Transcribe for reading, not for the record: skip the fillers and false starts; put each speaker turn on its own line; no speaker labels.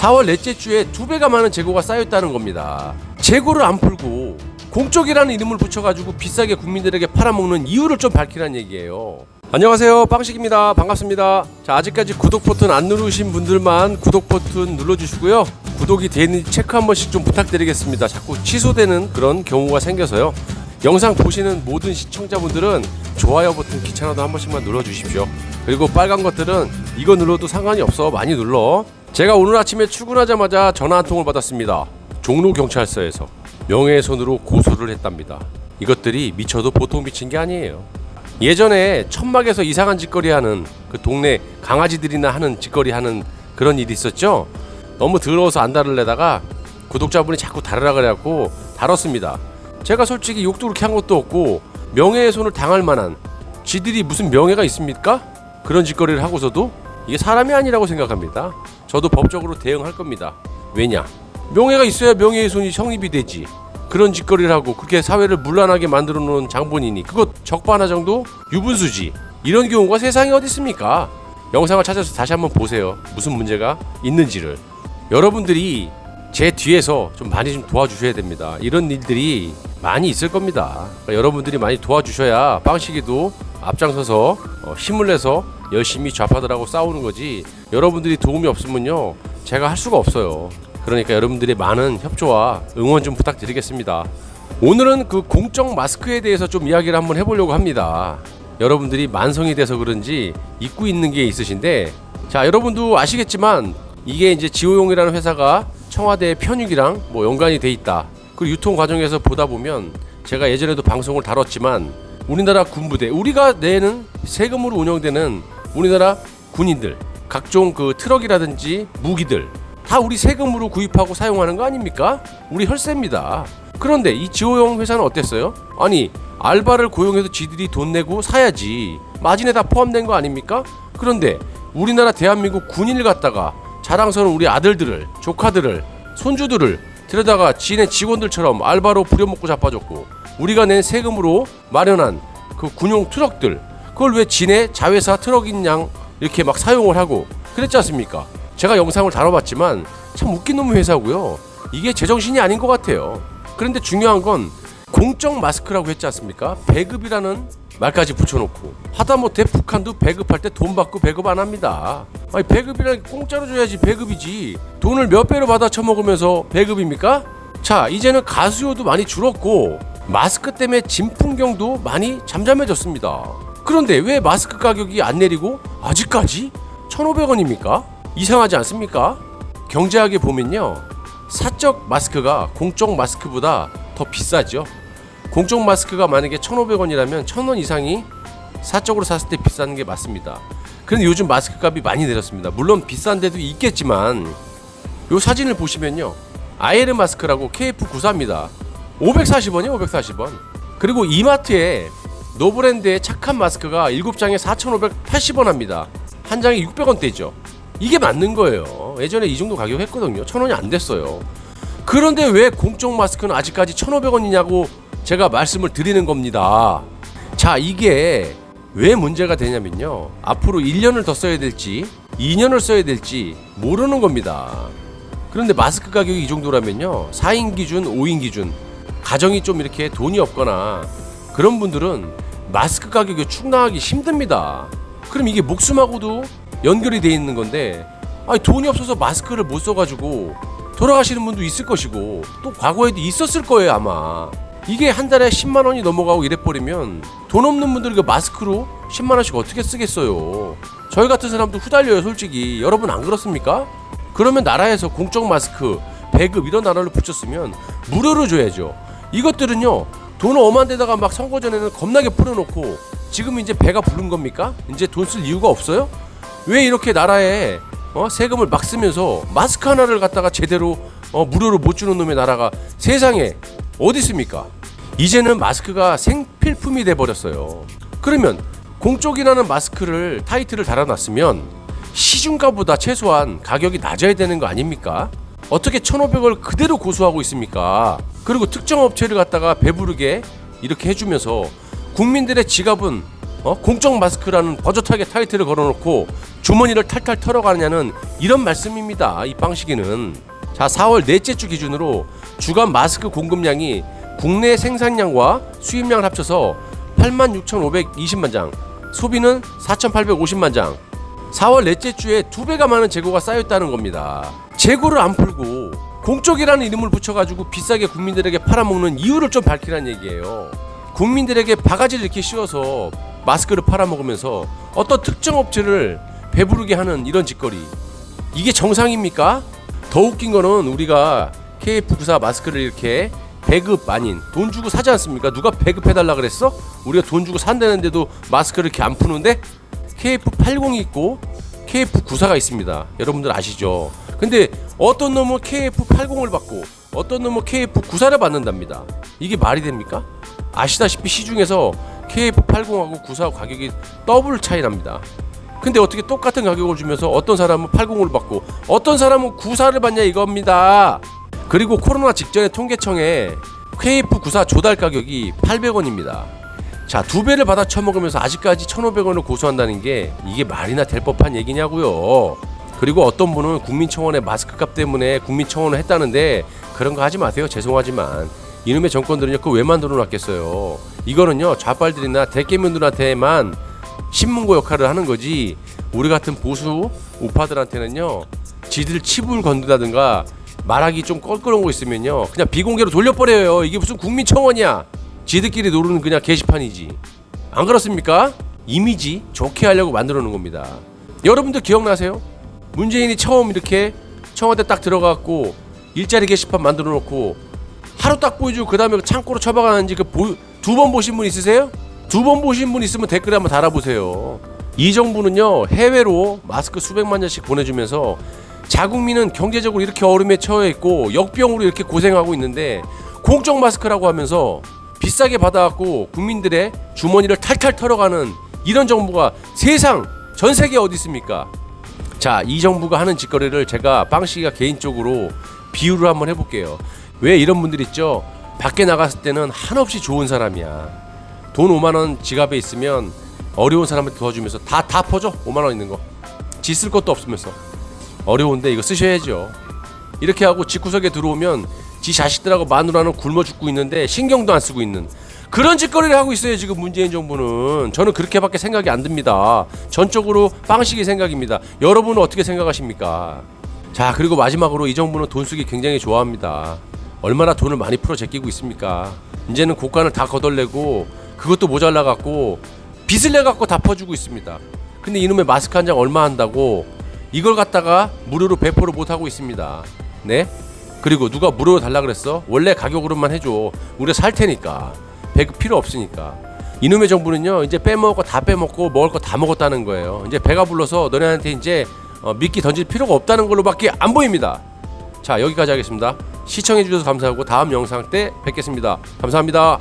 4월 넷째 주에 2배가 많은 재고가 쌓였다는 겁니다. 재고를 안 풀고 공적이라는 이름을 붙여가지고 비싸게 국민들에게 팔아먹는 이유를 좀 밝히라는 얘기예요. 안녕하세요, 빵식입니다. 반갑습니다. 자, 아직까지 구독 버튼 안 누르신 분들만 구독 버튼 눌러주시고요. 구독이 되는지 체크 한 번씩 좀 부탁드리겠습니다. 자꾸 취소되는 그런 경우가 생겨서요. 영상 보시는 모든 시청자분들은 좋아요 버튼 귀찮아도 한 번씩만 눌러주십시오. 그리고 빨간 것들은 이거 눌러도 상관이 없어, 많이 눌러. 제가 오늘 아침에 출근하자마자 전화 한 통을 받았습니다. 종로경찰서에서 명예훼손으로 고소를 했답니다. 이것들이 미쳐도 보통 미친 게 아니에요. 예전에 천막에서 이상한 짓거리 하는 그 동네 강아지들이나 하는 짓거리 하는 그런 일이 있었죠. 너무 더러워서 안 다룰래다가 구독자분이 자꾸 다루라 그래갖고 다뤘습니다. 제가 솔직히 욕도 그렇게 한 것도 없고 명예훼손을 당할 만한, 지들이 무슨 명예가 있습니까? 그런 짓거리를 하고서도 이게 사람이 아니라고 생각합니다. 저도 법적으로 대응할 겁니다. 왜냐? 명예가 있어야 명예훼손이 성립이 되지. 그런 짓거리를 하고 그렇게 사회를 문란하게 만들어 놓은 장본인이 그것 적반하 정도 유분수지. 이런 경우가 세상에 어디 있습니까? 영상을 찾아서 다시 한번 보세요. 무슨 문제가 있는지를. 여러분들이 제 뒤에서 좀 많이 좀 도와주셔야 됩니다. 이런 일들이 많이 있을 겁니다. 그러니까 여러분들이 많이 도와주셔야 빵식이도 앞장서서 힘을 내서 열심히 좌파들하고 싸우는 거지, 여러분들이 도움이 없으면요 제가 할 수가 없어요. 그러니까 여러분들의 많은 협조와 응원 좀 부탁드리겠습니다. 오늘은 그 공적 마스크에 대해서 좀 이야기를 한번 해보려고 합니다. 여러분들이 만성이 돼서 그런지 잊고 있는 게 있으신데, 자, 여러분도 아시겠지만 이게 이제 지호용이라는 회사가 청와대 편육이랑 뭐 연관이 돼 있다. 그 유통 과정에서 보다 보면 제가 예전에도 방송을 다뤘지만 우리나라 군부대, 우리가 내는 세금으로 운영되는 우리나라 군인들, 각종 그 트럭이라든지 무기들 다 우리 세금으로 구입하고 사용하는 거 아닙니까? 우리 혈세입니다. 그런데 이 지호용 회사는 어땠어요? 아니, 알바를 고용해서 지들이 돈 내고 사야지. 마진에 다 포함된 거 아닙니까? 그런데 우리나라 대한민국 군인을 갖다가 자랑스러운 우리 아들들을, 조카들을, 손주들을 데려다가 지네 직원들처럼 알바로 부려먹고 자빠졌고, 우리가 낸 세금으로 마련한 그 군용 트럭들, 그걸 왜 지네 자회사 트럭인 양 이렇게 막 사용을 하고 그랬지 않습니까? 제가 영상을 다뤄봤지만 참 웃긴 놈의 회사고요. 이게 제정신이 아닌 것 같아요. 그런데 중요한 건 공적 마스크라고 했지 않습니까? 배급이라는 말까지 붙여놓고, 하다못해 북한도 배급할 때 돈 받고 배급 안 합니다. 아니, 배급이라는 게 공짜로 줘야지 배급이지. 돈을 몇 배로 받아 처먹으면서 배급입니까? 자, 이제는 가수요도 많이 줄었고 마스크 때문에 진풍경도 많이 잠잠해졌습니다. 그런데 왜 마스크 가격이 안 내리고 아직까지 1,500원입니까? 이상하지 않습니까? 경제학에 보면요, 사적 마스크가 공적 마스크보다 더 비싸죠. 공적 마스크가 만약에 1,500원이라면 1,000원 이상이 사적으로 샀을 때 비싼 게 맞습니다. 그런데 요즘 마스크 값이 많이 내렸습니다. 물론 비싼 데도 있겠지만 요 사진을 보시면요, 아이르 마스크라고 KF94입니다. 540원이에요, 540원. 그리고 이마트에 노브랜드의 착한 마스크가 7장에 4,580원 합니다. 한 장에 600원대죠. 이게 맞는 거예요. 예전에 이 정도 가격 했거든요. 1,000원이 안 됐어요. 그런데 왜 공적 마스크는 아직까지 1,500원이냐고 제가 말씀을 드리는 겁니다. 자, 이게 왜 문제가 되냐면요, 앞으로 1년을 더 써야 될지 2년을 써야 될지 모르는 겁니다. 그런데 마스크 가격이 이 정도라면요, 4인 기준, 5인 기준, 가정이 좀 이렇게 돈이 없거나 그런 분들은 마스크 가격이 충당하기 힘듭니다. 그럼 이게 목숨하고도 연결이 돼 있는 건데, 아니, 돈이 없어서 마스크를 못 써가지고 돌아가시는 분도 있을 것이고, 또 과거에도 있었을 거예요 아마. 이게 한 달에 10만 원이 넘어가고 이래버리면 돈 없는 분들 이거 마스크로 10만 원씩 어떻게 쓰겠어요. 저희 같은 사람도 후달려요 솔직히. 여러분 안 그렇습니까? 그러면 나라에서 공적 마스크, 배급 이런 나라를 붙였으면 무료로 줘야죠. 이것들은요, 돈 엄한 데다가 막 선거 전에는 겁나게 뿌려놓고 지금 이제 배가 부른 겁니까? 이제 돈 쓸 이유가 없어요? 왜 이렇게 나라에 세금을 막 쓰면서 마스크 하나를 갖다가 제대로 무료로 못 주는 놈의 나라가 세상에 어디 있습니까? 이제는 마스크가 생필품이 돼버렸어요. 그러면 공적이라는 마스크를 타이틀을 달아놨으면 시중가보다 최소한 가격이 낮아야 되는 거 아닙니까? 어떻게 1,500원을 그대로 고수하고 있습니까? 그리고 특정 업체를 갖다가 배부르게 이렇게 해주면서 국민들의 지갑은 공적 마스크라는 버젓하게 타이틀을 걸어놓고 주머니를 탈탈 털어가느냐는 이런 말씀입니다. 이 빵식이는. 자, 4월 넷째 주 기준으로 주간 마스크 공급량이 국내 생산량과 수입량을 합쳐서 86,520만 장, 소비는 4,850만 장. 4월 넷째 주에 2배가 많은 재고가 쌓여있다는 겁니다. 재고를 안 풀고 공적이라는 이름을 붙여가지고 비싸게 국민들에게 팔아먹는 이유를 좀 밝히라는 얘기예요. 국민들에게 바가지를 이렇게 씌워서 마스크를 팔아먹으면서 어떤 특정 업체를 배부르게 하는 이런 짓거리, 이게 정상입니까? 더 웃긴 거는 우리가 KF94 마스크를 이렇게 배급 아닌 돈 주고 사지 않습니까? 누가 배급해달라 그랬어? 우리가 돈 주고 산다는데도 마스크를 이렇게 안 푸는데 KF80이 있고 KF94가 있습니다. 여러분들 아시죠? 근데 어떤 놈은 KF80을 받고 어떤 놈은 KF94를 받는답니다. 이게 말이 됩니까? 아시다시피 시중에서 KF80하고 94 가격이 더블 차이 납니다. 근데 어떻게 똑같은 가격을 주면서 어떤 사람은 80을 받고 어떤 사람은 94를 받냐 이겁니다. 그리고 코로나 직전에 통계청에 KF94 조달 가격이 800원입니다. 자, 2배를 받아 처먹으면서 아직까지 1,500원을 고수한다는 게 이게 말이나 될 법한 얘기냐고요. 그리고 어떤 분은 국민청원의 마스크값 때문에 국민청원을 했다는데 그런 거 하지 마세요. 죄송하지만 이놈의 정권들은요 그거 왜 만들어 놨겠어요. 이거는요 좌빨들이나 대깨문들한테만 신문고 역할을 하는 거지, 우리 같은 보수 우파들한테는요 지들 치부를 건든다든가 말하기 좀 껄끄러운 거 있으면요 그냥 비공개로 돌려버려요. 이게 무슨 국민청원이야. 지들끼리 노르는 그냥 게시판이지. 안 그렇습니까? 이미지 좋게 하려고 만들어 놓은 겁니다. 여러분들 기억나세요? 문재인이 처음 이렇게 청와대 딱 들어가고 일자리 게시판 만들어 놓고 하루 딱 보여주고 그 다음에 창고로 처박아놨는지 두 번 보신 분 있으세요? 2번 보신 분 있으면 댓글에 한번 달아보세요. 이 정부는요 해외로 마스크 수백만 장씩 보내주면서 자국민은 경제적으로 이렇게 어려움에 처해 있고 역병으로 이렇게 고생하고 있는데 공적 마스크라고 하면서 비싸게 받아갖고 국민들의 주머니를 탈탈 털어가는 이런 정부가 세상 전 세계에 어디 있습니까? 자, 이 정부가 하는 짓거리를 제가 빵식이가 개인적으로 비유를 한번 해볼게요. 왜 이런 분들 있죠? 밖에 나갔을 때는 한없이 좋은 사람이야. 돈 5만원 지갑에 있으면 어려운 사람한테 도와주면서 다 퍼줘. 5만원 있는 거 지 쓸 것도 없으면서. 어려운데 이거 쓰셔야죠. 이렇게 하고 집구석에 들어오면 지 자식들하고 마누라는 굶어 죽고 있는데 신경도 안 쓰고 있는 그런 짓거리를 하고 있어요 지금 문재인 정부는. 저는 그렇게밖에 생각이 안 듭니다. 전적으로 빵식이 생각입니다. 여러분은 어떻게 생각하십니까? 자, 그리고 마지막으로 이 정부는 돈 쓰기 굉장히 좋아합니다. 얼마나 돈을 많이 풀어 제끼고 있습니까? 이제는 고간을 다 거덜내고 그것도 모자라 갖고 빚을 내 갖고 다 퍼주고 있습니다. 근데 이놈의 마스크 한 장 얼마 한다고 이걸 갖다가 무료로 배포를 못 하고 있습니다. 네? 그리고 누가 무료로 달라 그랬어? 원래 가격으로만 해줘. 우리가 살 테니까. 배급 필요 없으니까. 이놈의 정부는요 이제 빼먹을 거 다 빼먹고 먹을 거 다 먹었다는 거예요. 이제 배가 불러서 너네한테 이제 미끼 던질 필요가 없다는 걸로밖에 안 보입니다. 자, 여기까지 하겠습니다. 시청해주셔서 감사하고 다음 영상 때 뵙겠습니다. 감사합니다.